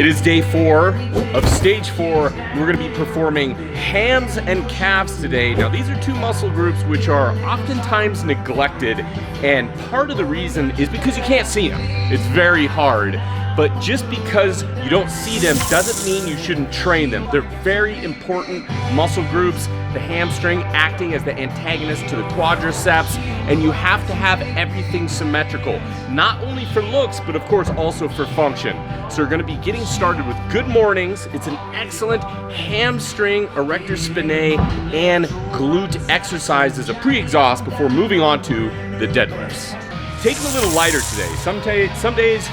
It is day 4 of stage 4. We're gonna be performing hams and calves today. Now these are two muscle groups which are oftentimes neglected, and part of the reason is because you can't see them. It's very hard. But just because you don't see them doesn't mean you shouldn't train them. They're very important muscle groups, the hamstring acting as the antagonist to the quadriceps, and you have to have everything symmetrical, not only for looks, but of course also for function. So we're gonna be getting started with good mornings. It's an excellent hamstring, erector spinae, and glute exercise as a pre-exhaust before moving on to the deadlifts. Taking a little lighter today. Some days,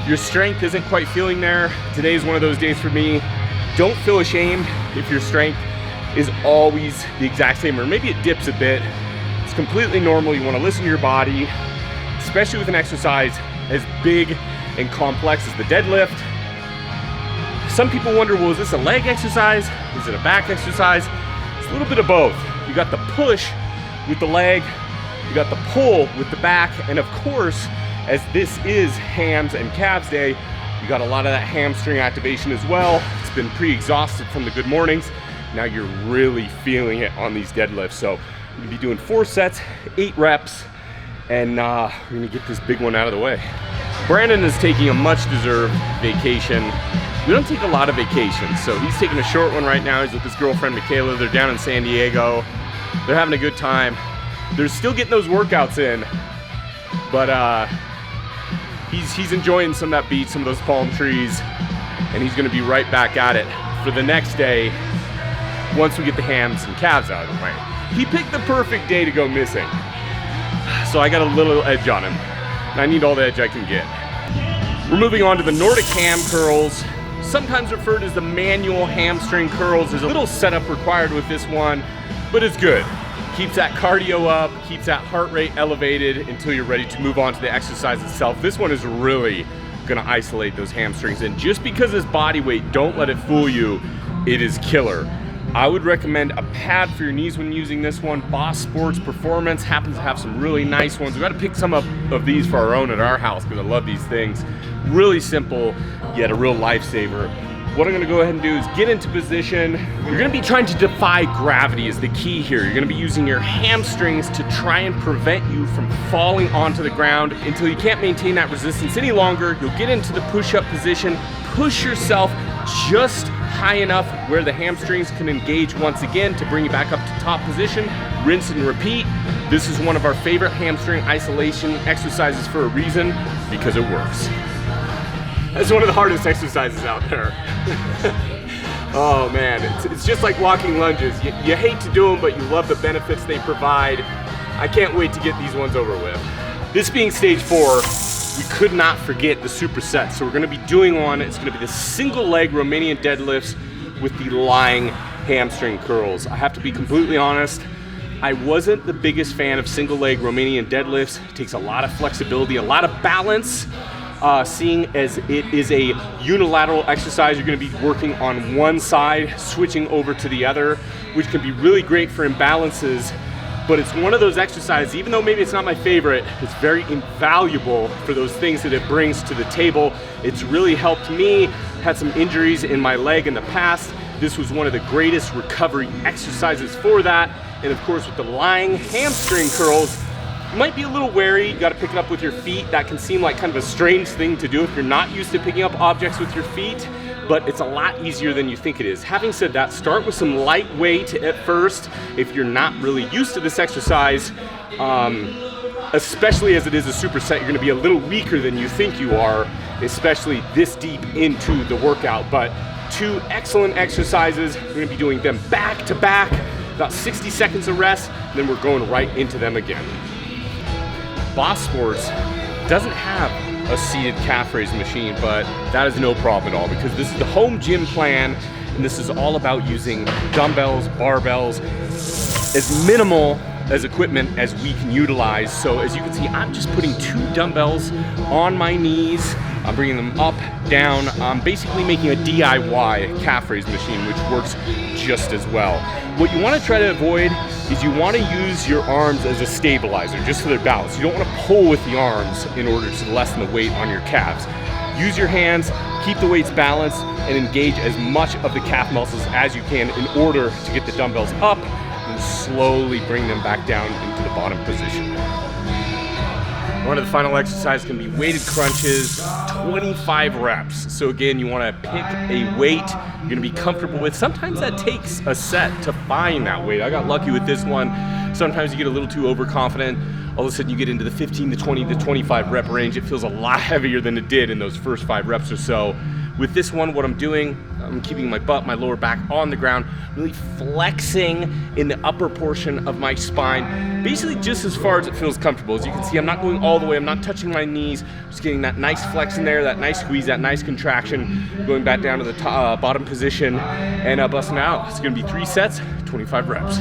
your strength isn't quite feeling there. Today's one of those days for me. Don't feel ashamed if your strength is always the exact same, or maybe it dips a bit. It's completely normal. You want to listen to your body, especially with an exercise as big and complex as the deadlift. Some people wonder, well, is this a leg exercise? Is it a back exercise? It's a little bit of both. You got the push with the leg, you got the pull with the back, and of course, as this is hams and calves day, you got a lot of that hamstring activation as well. It's been pre-exhausted from the good mornings. Now you're really feeling it on these deadlifts. So we're gonna be doing 4 sets, 8 reps, and we're gonna get this big one out of the way. Brandon is taking a much-deserved vacation. We don't take a lot of vacations, so he's taking a short one right now. He's with his girlfriend, Michaela. They're down in San Diego. They're having a good time. They're still getting those workouts in, but he's enjoying some of that beach, some of those palm trees, and he's gonna be right back at it for the next day once we get the hams and calves out of the way. He picked the perfect day to go missing, so I got a little edge on him, and I need all the edge I can get. We're moving on to the Nordic ham curls, sometimes referred as the manual hamstring curls. There's a little setup required with this one, but it's good. Keeps that cardio up, keeps that heart rate elevated until you're ready to move on to the exercise itself. This one is really gonna isolate those hamstrings, and just because it's body weight, don't let it fool you, it is killer. I would recommend a pad for your knees when using this one. Boss Sports Performance happens to have some really nice ones. We gotta pick some up of these for our own at our house because I love these things. Really simple, yet a real lifesaver. What I'm gonna go ahead and do is get into position. You're gonna be trying to defy gravity is the key here. You're gonna be using your hamstrings to try and prevent you from falling onto the ground until you can't maintain that resistance any longer. You'll get into the push-up position, push yourself just high enough where the hamstrings can engage once again to bring you back up to top position. Rinse and repeat. This is one of our favorite hamstring isolation exercises for a reason, because it works. That's one of the hardest exercises out there. Oh man, it's just like walking lunges. You hate to do them, but you love the benefits they provide. I can't wait to get these ones over with. This being stage 4, we could not forget the superset. So we're gonna be doing one, it's gonna be the single leg Romanian deadlifts with the lying hamstring curls. I have to be completely honest, I wasn't the biggest fan of single leg Romanian deadlifts. It takes a lot of flexibility, a lot of balance. Seeing as it is a unilateral exercise, you're gonna be working on one side, switching over to the other, which can be really great for imbalances, but it's one of those exercises, even though maybe it's not my favorite, it's very invaluable for those things that it brings to the table. It's really helped me, had some injuries in my leg in the past. This was one of the greatest recovery exercises for that. And of course, with the lying hamstring curls, you might be a little wary. You gotta pick it up with your feet. That can seem like kind of a strange thing to do if you're not used to picking up objects with your feet, but it's a lot easier than you think it is. Having said that, start with some light weight at first if you're not really used to this exercise, especially as it is a superset. You're gonna be a little weaker than you think you are, especially this deep into the workout. But 2 excellent exercises. We're gonna be doing them back to back, about 60 seconds of rest, and then we're going right into them again. Boss Sports doesn't have a seated calf raise machine, but that is no problem at all because this is the home gym plan, and this is all about using dumbbells, barbells, as minimal as equipment as we can utilize. So as you can see, I'm just putting 2 dumbbells on my knees. I'm bringing them up, down. I'm basically making a DIY calf raise machine, which works just as well. What you want to try to avoid is you want to use your arms as a stabilizer, just for their balance. You don't want to pull with the arms in order to lessen the weight on your calves. Use your hands, Keep the weights balanced and engage as much of the calf muscles as you can in order to get the dumbbells up and slowly bring them back down into the bottom position. One of the final exercises can be weighted crunches, 25 reps. So again, you want to pick a weight you're going to be comfortable with. Sometimes that takes a set to find that weight. I got lucky with this one. Sometimes you get a little too overconfident. All of a sudden you get into the 15 to 20 to 25 rep range. It feels a lot heavier than it did in those first 5 reps or so. With this one, what I'm doing, I'm keeping my butt, my lower back on the ground, really flexing in the upper portion of my spine, basically just as far as it feels comfortable. As you can see, I'm not going all the way, I'm not touching my knees, just getting that nice flex in there, that nice squeeze, that nice contraction, going back down to the bottom position and busting out. It's gonna be 3 sets, 25 reps.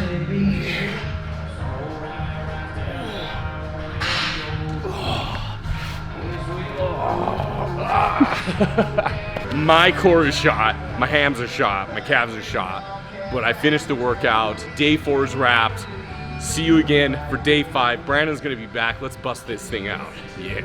My core is shot, my hams are shot, my calves are shot, but I finished the workout. Day 4 is wrapped. See you again for day 5. Brandon's gonna be back. Let's bust this thing out. Yeah.